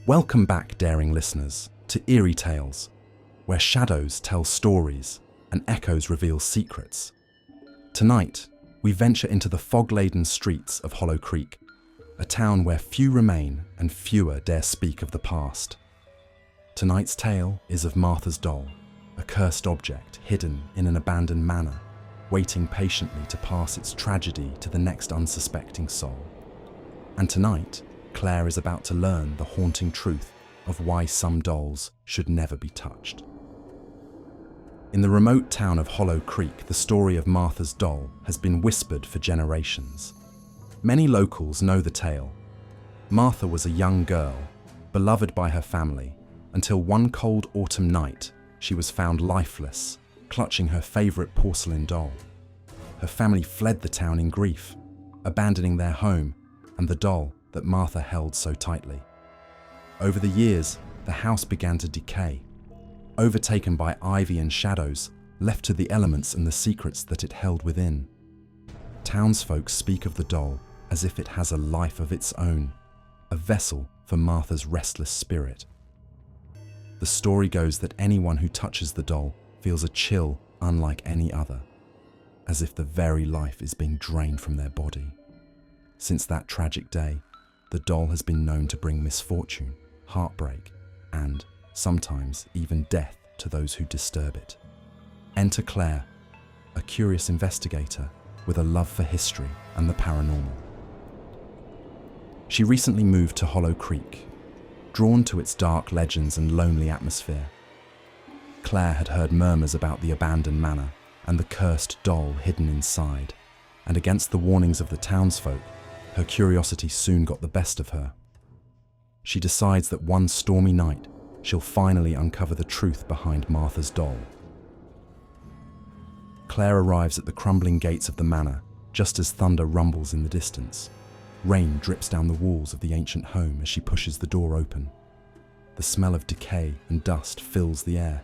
Welcome back, daring listeners, to Eerie Tales, where shadows tell stories and echoes reveal secrets. Tonight, we venture into the fog-laden streets of Hollow Creek, a town where few remain and fewer dare speak of the past. Tonight's tale is of Martha's doll, a cursed object hidden in an abandoned manor, waiting patiently to pass its tragedy to the next unsuspecting soul. And tonight, Claire is about to learn the haunting truth of why some dolls should never be touched. In the remote town of Hollow Creek, the story of Martha's doll has been whispered for generations. Many locals know the tale. Martha was a young girl, beloved by her family, until one cold autumn night she was found lifeless, clutching her favorite porcelain doll. Her family fled the town in grief, abandoning their home and the doll that Martha held so tightly. Over the years, the house began to decay, overtaken by ivy and shadows, left to the elements and the secrets that it held within. Townsfolk speak of the doll as if it has a life of its own, a vessel for Martha's restless spirit. The story goes that anyone who touches the doll feels a chill unlike any other, as if the very life is being drained from their body. Since that tragic day, the doll has been known to bring misfortune, heartbreak, and sometimes even death to those who disturb it. Enter Claire, a curious investigator with a love for history and the paranormal. She recently moved to Hollow Creek, drawn to its dark legends and lonely atmosphere. Claire had heard murmurs about the abandoned manor and the cursed doll hidden inside, and against the warnings of the townsfolk, her curiosity soon got the best of her. She decides that one stormy night, she'll finally uncover the truth behind Martha's doll. Claire arrives at the crumbling gates of the manor just as thunder rumbles in the distance. Rain drips down the walls of the ancient home as she pushes the door open. The smell of decay and dust fills the air.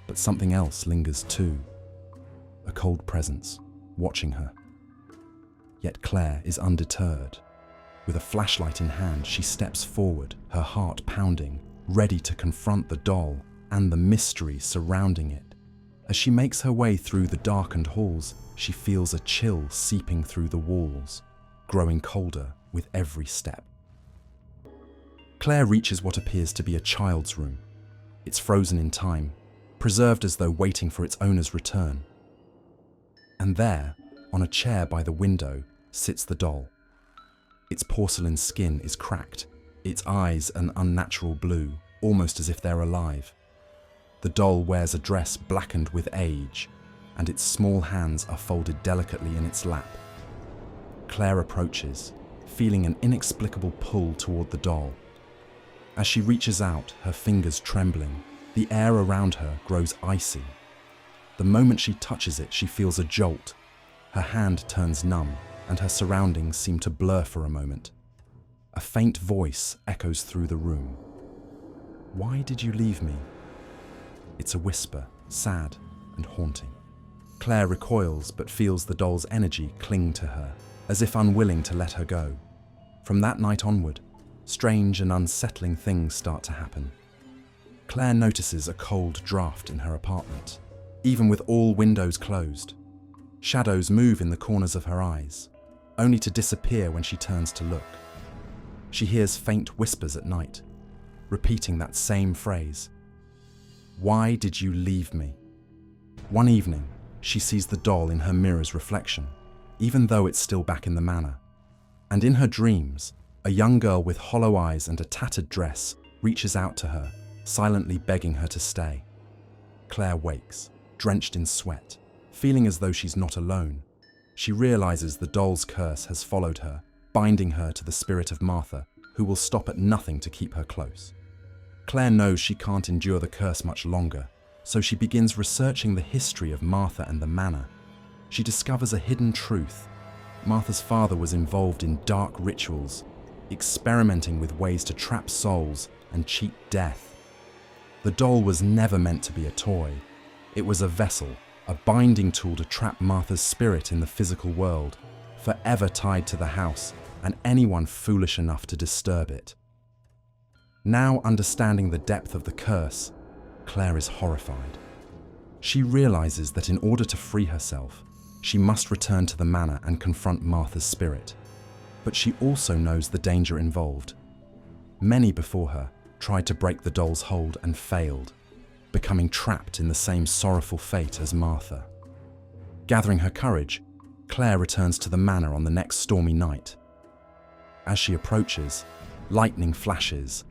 But something else lingers too. A cold presence, watching her. Yet Claire is undeterred. With a flashlight in hand, she steps forward, her heart pounding, ready to confront the doll and the mystery surrounding it. As she makes her way through the darkened halls, she feels a chill seeping through the walls, growing colder with every step. Claire reaches what appears to be a child's room. It's frozen in time, preserved as though waiting for its owner's return. And there, on a chair by the window, sits the doll. Its porcelain skin is cracked, its eyes an unnatural blue, almost as if they're alive. The doll wears a dress blackened with age, and its small hands are folded delicately in its lap. Claire approaches, feeling an inexplicable pull toward the doll. As she reaches out, her fingers trembling, the air around her grows icy. The moment she touches it, she feels a jolt. Her hand turns numb, and her surroundings seem to blur for a moment. A faint voice echoes through the room. "Why did you leave me?" It's a whisper, sad and haunting. Claire recoils but feels the doll's energy cling to her, as if unwilling to let her go. From that night onward, strange and unsettling things start to happen. Claire notices a cold draft in her apartment, even with all windows closed. Shadows move in the corners of her eyes, only to disappear when she turns to look. She hears faint whispers at night, repeating that same phrase. "Why did you leave me?" One evening, she sees the doll in her mirror's reflection, even though it's still back in the manor. And in her dreams, a young girl with hollow eyes and a tattered dress reaches out to her, silently begging her to stay. Claire wakes, drenched in sweat, feeling as though she's not alone. She realizes the doll's curse has followed her, binding her to the spirit of Martha, who will stop at nothing to keep her close. Claire knows she can't endure the curse much longer, so she begins researching the history of Martha and the manor. She discovers a hidden truth. Martha's father was involved in dark rituals, experimenting with ways to trap souls and cheat death. The doll was never meant to be a toy. It was a vessel, a binding tool to trap Martha's spirit in the physical world, forever tied to the house and anyone foolish enough to disturb it. Now understanding the depth of the curse, Claire is horrified. She realizes that in order to free herself, she must return to the manor and confront Martha's spirit. But she also knows the danger involved. Many before her tried to break the doll's hold and failed, becoming trapped in the same sorrowful fate as Martha. Gathering her courage, Claire returns to the manor on the next stormy night. As she approaches, lightning flashes,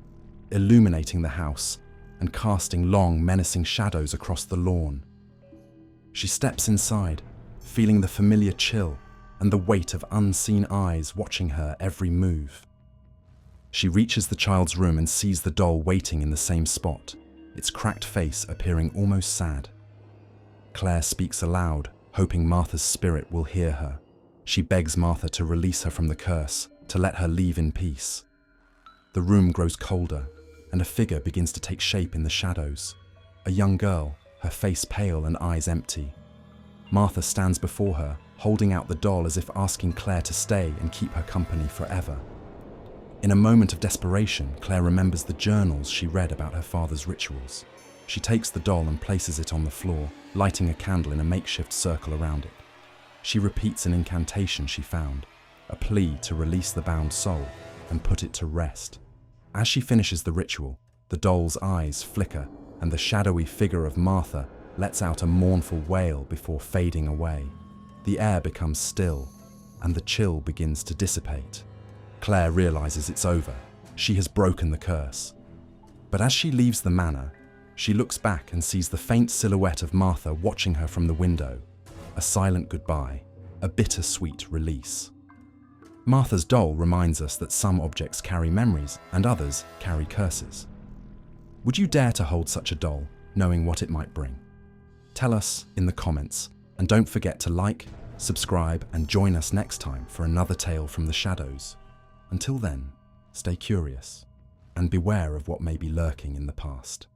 illuminating the house and casting long, menacing shadows across the lawn. She steps inside, feeling the familiar chill and the weight of unseen eyes watching her every move. She reaches the child's room and sees the doll waiting in the same spot, its cracked face appearing almost sad. Claire speaks aloud, hoping Martha's spirit will hear her. She begs Martha to release her from the curse, to let her leave in peace. The room grows colder, and a figure begins to take shape in the shadows. A young girl, her face pale and eyes empty. Martha stands before her, holding out the doll as if asking Claire to stay and keep her company forever. In a moment of desperation, Claire remembers the journals she read about her father's rituals. She takes the doll and places it on the floor, lighting a candle in a makeshift circle around it. She repeats an incantation she found, a plea to release the bound soul and put it to rest. As she finishes the ritual, the doll's eyes flicker and the shadowy figure of Martha lets out a mournful wail before fading away. The air becomes still and the chill begins to dissipate. Claire realizes it's over. She has broken the curse. But as she leaves the manor, she looks back and sees the faint silhouette of Martha watching her from the window. A silent goodbye, a bittersweet release. Martha's doll reminds us that some objects carry memories and others carry curses. Would you dare to hold such a doll, knowing what it might bring? Tell us in the comments, and don't forget to like, subscribe, and join us next time for another tale from the shadows. Until then, stay curious and beware of what may be lurking in the past.